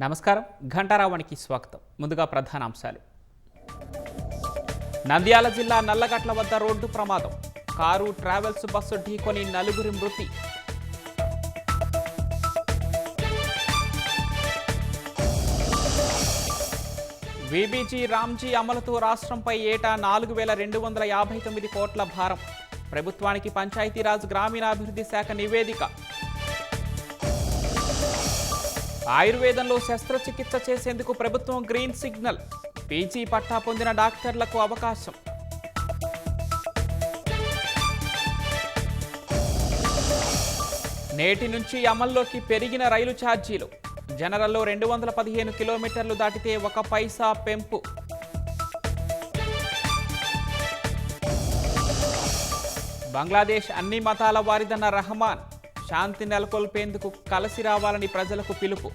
నమస్కారం. ఘంటారావానికి స్వాగతం. ముందుగా ప్రధానాంశాలు. నంద్యాల జిల్లా నల్లగట్ల వద్ద రోడ్డు ప్రమాదం. కారు ట్రావెల్స్ బస్సు ఢీకొని నలుగురి మృతి. వీబీజీ రామ్జీ అమలుతో రాష్ట్రంపై ఏటా 4,259 కోట్ల భారం. ప్రభుత్వానికి పంచాయతీరాజ్ గ్రామీణాభివృద్ధి శాఖ నివేదిక. ఆయుర్వేదంలో శస్త్రచికిత్స చేసేందుకు ప్రభుత్వం గ్రీన్ సిగ్నల్. పీజీ పట్టా పొందిన డాక్టర్లకు అవకాశం. నేటి నుంచి అమల్లోకి పెరిగిన రైలు ఛార్జీలు. జనరల్లో 215 కిలోమీటర్లు దాటితే 1 పైసా పెంపు. బంగ్లాదేశ్ అన్ని మతాల వారిదన్న రహమాన్. శాంతి నెలకొల్పేందుకు కలిసి రావాలని ప్రజలకు పిలుపు.